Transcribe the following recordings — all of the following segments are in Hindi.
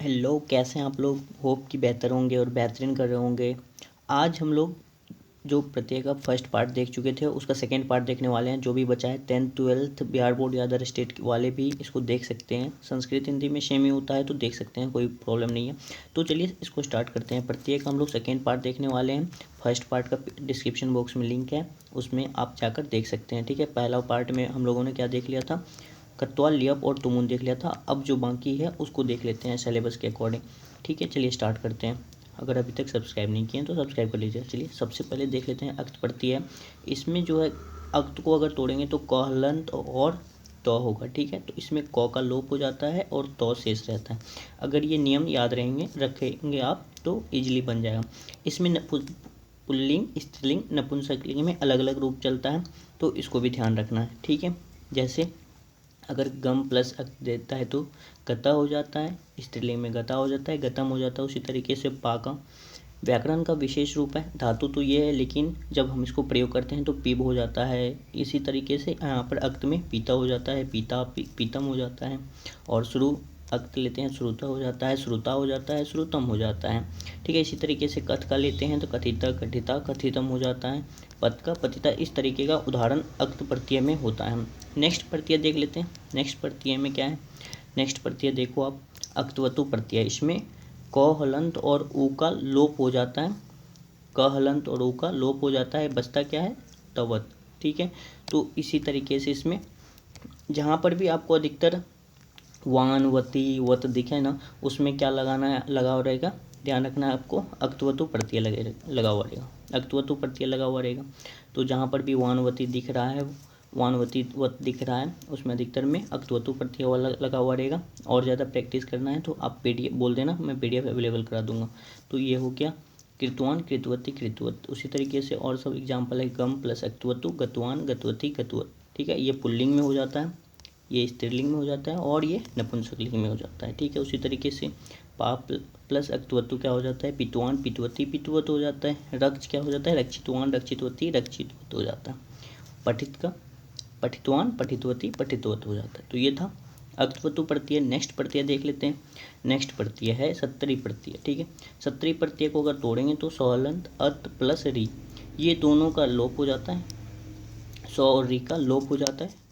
हेलो, कैसे हैं आप लोग। होप कि बेहतर होंगे और बेहतरीन कर रहे होंगे। आज हम लोग जो प्रत्यय का फर्स्ट पार्ट देख चुके थे उसका सेकंड पार्ट देखने वाले हैं। जो भी बचा है 10th 12th बिहार बोर्ड या अदर स्टेट वाले भी इसको देख सकते हैं। संस्कृत हिंदी में सेम ही होता है तो देख सकते हैं, कोई प्रॉब्लम नहीं है। तो चलिए इसको स्टार्ट करते हैं। प्रत्यय का हम लोग सेकेंड पार्ट देखने वाले हैं। फर्स्ट पार्ट का डिस्क्रिप्शन बॉक्स में लिंक है, उसमें आप जाकर देख सकते हैं। ठीक है, पहला पार्ट में हम लोगों ने क्या देख लिया था, कत्वा लियप और तुमुन देख लिया था। अब जो बाकी है उसको देख लेते हैं सिलेबस के अकॉर्डिंग। ठीक है, चलिए स्टार्ट करते हैं। अगर अभी तक सब्सक्राइब नहीं किए हैं तो सब्सक्राइब कर लीजिए। चलिए सबसे पहले देख लेते हैं अक्त प्रत्यय। इसमें जो है अक्त को अगर तोड़ेंगे तो क हलंत और तो होगा। ठीक है, तो इसमें क का लोप हो जाता है और तो शेष रहता है। अगर ये नियम याद रखेंगे आप तो इजीली बन जाएगा। इसमें पुल्लिंग, स्त्रीलिंग, नपुंसकलिंग में अलग अलग रूप चलता है, तो इसको भी ध्यान रखना है। ठीक है, जैसे अगर गम प्लस अक्त देता है तो गता हो जाता है, स्त्रीलिंग में गता हो जाता है, गतम हो जाता है। उसी तरीके से पा का व्याकरण का विशेष रूप है। धातु तो ये है, लेकिन जब हम इसको प्रयोग करते हैं तो पीब हो जाता है। इसी तरीके से यहाँ पर अक्त में पीता हो जाता है, पीतम हो जाता है। और शुरू अक्त लेते हैं, श्रुता हो जाता है, श्रुता हो जाता है, श्रुतम हो जाता है। ठीक है, इसी तरीके से कथ का लेते हैं तो कथिता, कथिता, कथितम हो जाता है। पद का, पतिता, इस तरीके का उदाहरण अक्त प्रत्यय में होता है। नेक्स्ट प्रत्यय देख लेते हैं। नेक्स्ट प्रत्यय में क्या है, नेक्स्ट प्रत्यय देखो आप, अक्तवतु प्रत्यय। इसमें क हलंत और ऊ का लोप हो जाता है। क हलंत और ऊ का लोप हो जाता है, बचता क्या है, तवत। ठीक है, तो इसी तरीके से इसमें जहाँ पर भी आपको अधिकतर वान, वती, वत दिखे ना, उसमें क्या लगाना है, लगा हुआ रहेगा। ध्यान रखना है आपको, अक्तवतु प्रत्यय लगा हुआ रहेगा। अक्तवतु प्रत्यय लगा हुआ रहेगा। तो जहाँ पर भी वानवती दिख रहा है, वानवती वत दिख रहा है, उसमें अधिकतर में अक्तवतु प्रत्यय वाला लगा हुआ रहेगा। और ज़्यादा प्रैक्टिस करना है तो आप PDF बोल देना, मैं PDF अवेलेबल करा दूंगा। तो ये हो गया कृतवान, कृतवती, कृतवत। उसी तरीके से और सब एग्जाम्पल है, गम प्लस अक्तवतु, गतवान, गतवती, गतवत। ठीक है, ये पुल्लिंग में हो जाता है, ये स्त्रीलिंग में हो जाता है और ये नपुंसकलिंग में हो जाता है। ठीक है, उसी तरीके से पाप प्लस अक्तवतु क्या हो जाता है, पितवान, पितवती, पितवत हो जाता है। रक्ष क्या हो जाता है, रक्षितवान, रक्षितवती, रक्षितवत हो जाता है। पठित का पठितवान, पठितवती, पठितवत हो जाता है। तो ये था अक्तवतु प्रत्यय। नेक्स्ट प्रत्यय देख लेते हैं। नेक्स्ट प्रत्यय है सत्तरी प्रत्यय। ठीक है, सत्तरी प्रत्यय को अगर तोड़ेंगे तो सौलंत अत प्लस री, ये दोनों का लोप हो जाता है। सौ और री का लोप हो जाता है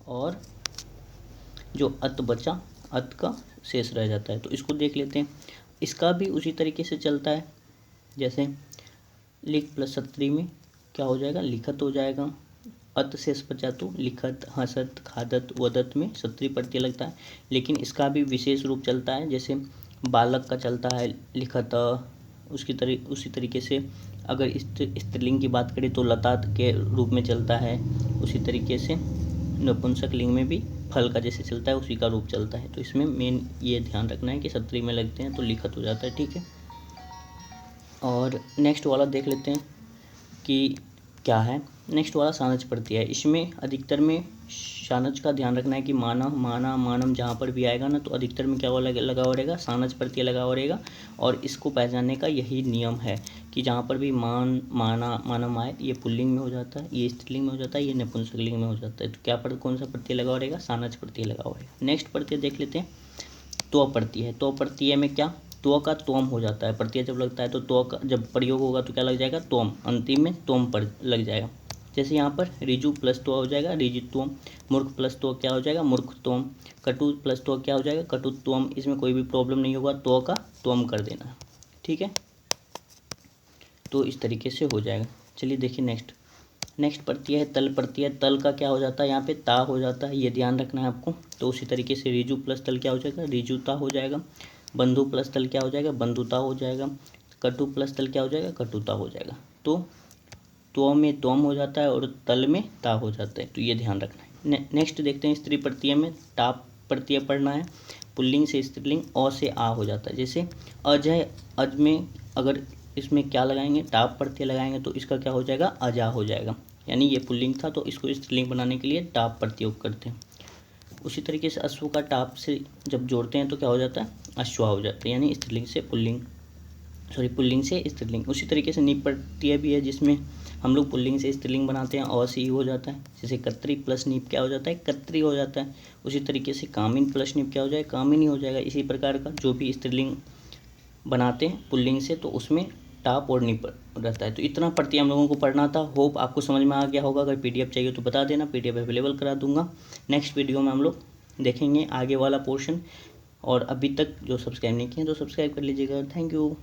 और जो अत बचा, अत का शेष रह जाता है। तो इसको देख लेते हैं। इसका भी उसी तरीके से चलता है, जैसे लिख प्लस सत्तरी में क्या हो जाएगा, लिखत हो जाएगा। अत शेष बचा तो लिखत, हसत, खादत, वदत में सत्तरी प्रत्यय लगता है। लेकिन इसका भी विशेष रूप चलता है, जैसे बालक का चलता है लिखत। उसी तरीके से अगर स्त्रीलिंग की बात करें तो लतात के रूप में चलता है। उसी तरीके से नपुंसक लिंग में भी फल का जैसे चलता है उसी का रूप चलता है। तो इसमें मेन ये ध्यान रखना है कि सत्तरी में लगते हैं तो लिखत हो जाता है। ठीक है, और नेक्स्ट वाला देख लेते हैं कि क्या है। नेक्स्ट वाला सानच प्रत्यय है। इसमें अधिकतर में सानच का ध्यान रखना है कि माना, माना, मानम जहाँ पर भी आएगा ना तो अधिकतर में क्या लगा हुआ रहेगा, सानच प्रत्यय लगा हुआ रहेगा। और इसको पहचानने का यही नियम है कि जहाँ पर भी मान, माना, मानम आए, ये पुल्लिंग में हो जाता है, ये स्त्रीलिंग में हो जाता है, ये नपुंसकलिंग में हो जाता है। तो क्या पर कौन सा प्रत्यय लगा हुआ रहेगा, सानच प्रत्यय लगा हुआ रहेगा। नेक्स्ट प्रत्यय देख लेते हैं, तो प्रत्यय है। तो प्रत्यय में क्या, तो का तोम हो जाता है। प्रत्यय जब लगता है तो का जब प्रयोग होगा तो क्या लग जाएगा, तोम, अंतिम में तोम पर लग जाएगा। जैसे यहाँ पर रिजु प्लस तो हो जाएगा, रिजित्वम। मूर्ख प्लस तो क्या हो जाएगा, मूर्खत्वम। कटु प्लस तो क्या हो जाएगा, कटुत्वम। इसमें कोई भी प्रॉब्लम नहीं होगा, तो का त्वम कर देना। ठीक है, तो इस तरीके से हो जाएगा। चलिए देखिए नेक्स्ट प्रत्यय है तल प्रत्यय। तल का क्या हो जाता है, यहाँ पे ता हो जाता है, ये ध्यान रखना है आपको। तो उसी तरीके से रिजु प्लस तल क्या हो जाएगा, रिजुता हो जाएगा। बंधु प्लस तल क्या हो जाएगा, बंधुता हो जाएगा। कटु प्लस तल क्या हो जाएगा, कटुता हो जाएगा। तो में तोम हो जाता है और तल में ता हो जाता है, तो ये ध्यान रखना है। नेक्स्ट देखते हैं स्त्री प्रत्यय में टाप प्रत्यय पढ़ना है। पुल्लिंग से स्त्रीलिंग अ से आ हो जाता है। जैसे अज है, अज में अगर इसमें क्या लगाएंगे, टाप प्रत्यय लगाएंगे तो इसका क्या हो जाएगा, अजा हो जाएगा। यानी ये पुल्लिंग था तो इसको स्त्रीलिंग बनाने के लिए टाप प्रयोग करते हैं। उसी तरीके से अश्व का टाप से जब जोड़ते हैं तो क्या हो जाता है, अश्वा हो जाता है। यानी स्त्रीलिंग से पुल्लिंग, पुल्लिंग से स्त्रीलिंग। उसी तरीके से निप प्रत्यय भी है, जिसमें हम लोग पुल्लिंग से स्त्रीलिंग बनाते हैं, और सी हो जाता है, जैसे कत्री प्लस नीप क्या हो जाता है, कत्री हो जाता है। उसी तरीके से कामिन प्लस नीप क्या हो जाएगा, कामिनी हो जाएगा। इसी प्रकार का जो भी स्त्रीलिंग बनाते हैं पुल्लिंग से, तो उसमें टाप और नीप रहता है। तो इतना प्रति हम लोगों को पढ़ना था। होप आपको समझ में आ गया होगा। अगर पीडीएफ चाहिए तो बता देना, पीडीएफ अवेलेबल करा दूंगा। नेक्स्ट वीडियो में हम लोग देखेंगे आगे वाला पोर्शन। और अभी तक जो सब्सक्राइब नहीं किए तो सब्सक्राइब कर लीजिएगा। Thank you.